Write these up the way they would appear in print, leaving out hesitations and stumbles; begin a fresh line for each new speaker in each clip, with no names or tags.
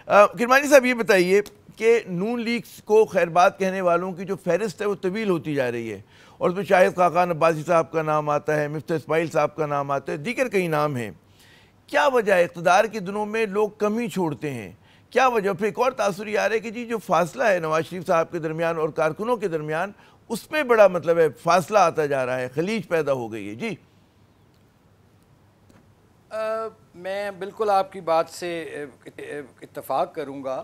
किरमानी साहब ये बताइए कि नून लीग को खैरबाद कहने वालों की जो फहरिस्त है वो तवील होती जा रही है और उसमें शाहिद खाकान अब्बासी साहब का नाम आता है, मिफ्ता इस्माइल साहब का नाम आता है, दीगर कई नाम हैं। क्या वजह है इक़्तिदार के दिनों में लोग कम ही छोड़ते हैं? क्या वजह? फिर एक और तासुर आ रहा है कि जी जो फासला है नवाज शरीफ साहब के दरमियान और कारकुनों के दरमियान, उसमें बड़ा मतलब है फासला आता जा रहा है, खलीज पैदा हो गई है। जी
मैं बिल्कुल आपकी बात से इत्तफाक करूँगा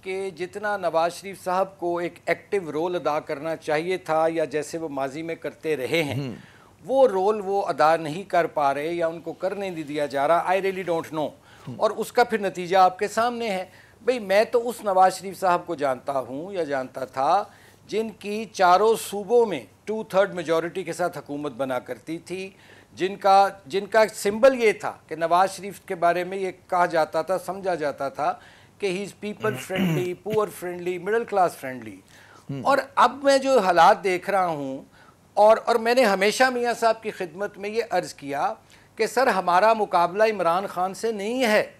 कि जितना नवाज शरीफ साहब को एक एक्टिव रोल अदा करना चाहिए था या जैसे वो माजी में करते रहे हैं, वो रोल वो अदा नहीं कर पा रहे या उनको करने नहीं दिया जा रहा। I really don't know. और उसका फिर नतीजा आपके सामने है। भाई मैं तो उस नवाज शरीफ साहब को जानता हूँ या जानता था जिनकी चारों सूबों में 2/3 मेजॉरिटी के साथ हुकूमत बना करती थी, जिनका सिंबल ये था कि नवाज शरीफ के बारे में ये कहा जाता था, समझा जाता था कि he is people friendly, poor friendly, middle class friendly. और अब मैं जो हालात देख रहा हूँ और मैंने हमेशा मियाँ साहब की खिदमत में ये अर्ज़ किया कि सर हमारा मुकाबला इमरान खान से नहीं है,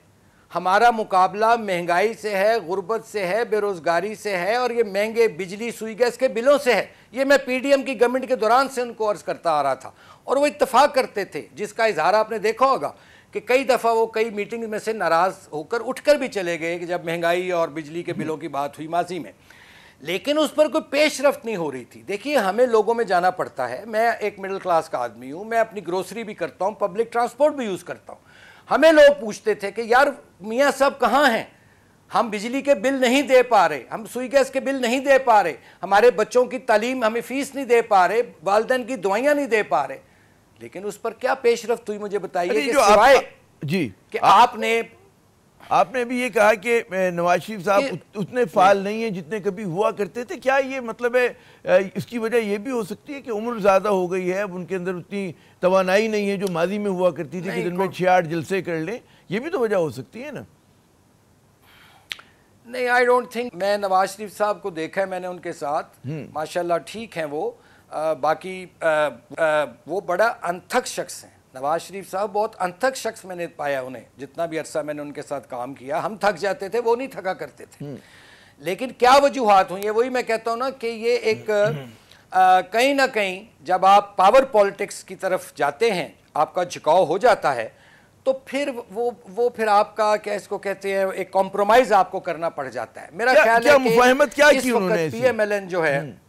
हमारा मुकाबला महंगाई से है, गुर्बत से है, बेरोज़गारी से है और ये महंगे बिजली सुई गैस के बिलों से है। ये मैं पीडीएम की गवर्नमेंट के दौरान से उनको अर्ज़ करता आ रहा था और वो इत्तफाक करते थे, जिसका इजहार आपने देखा होगा कि कई दफ़ा वो कई मीटिंग में से नाराज़ होकर उठकर भी चले गए कि जब महंगाई और बिजली के बिलों की बात हुई माजी में, लेकिन उस पर कोई पेशरफ्त नहीं हो रही थी। देखिए हमें लोगों में जाना पड़ता है, मैं एक मिडिल क्लास का आदमी हूँ, मैं अपनी ग्रोसरी भी करता हूँ, पब्लिक ट्रांसपोर्ट भी यूज़ करता हूँ। हमें लोग पूछते थे कि यार मियाँ साहब कहाँ हैं, हम बिजली के बिल नहीं दे पा रहे, हम सुई गैस के बिल नहीं दे पा रहे, हमारे बच्चों की तालीम हमें फ़ीस नहीं दे पा रहे, वालिदैन की दवाइयाँ नहीं दे पा रहे। लेकिन उस पर क्या पेशरफ्त हुई मुझे बताइए कि सिवाय
जी
कि आपने
भी ये कहा कि नवाज शरीफ साहब उतने फाल नहीं है जितने कभी हुआ करते थे। क्या ये मतलब है इसकी वजह ये भी हो सकती है कि उम्र ज़्यादा हो गई है, अब उनके अंदर उतनी तवानाई नहीं है जो माजी में हुआ करती थी कि दिन में 6-8 जलसे कर लें? ये भी तो वजह हो सकती है ना?
नहीं, आई डोंट थिंक। मैं नवाज शरीफ साहब को देखा है मैंने उनके साथ, माशाल्लाह ठीक हैं वो। बाकी वो बड़ा अनथक शख्स हैं। नवाज शरीफ साहब बहुत अनथक शख्स मैंने पाया उन्हें, जितना भी अरसा मैंने उनके साथ काम किया। हम थक जाते थे, वो नहीं थका करते थे। लेकिन क्या वजूहात हुई है, वही मैं कहता हूँ ना कि ये एक कहीं ना कहीं जब आप पावर पॉलिटिक्स की तरफ जाते हैं, आपका झुकाव हो जाता है, तो फिर वो फिर आपका क्या इसको कहते हैं, एक कॉम्प्रोमाइज आपको करना पड़ जाता है। मेरा ख्याल है कि
मुफाहमत क्या की उन्होंने?
PMLN जो है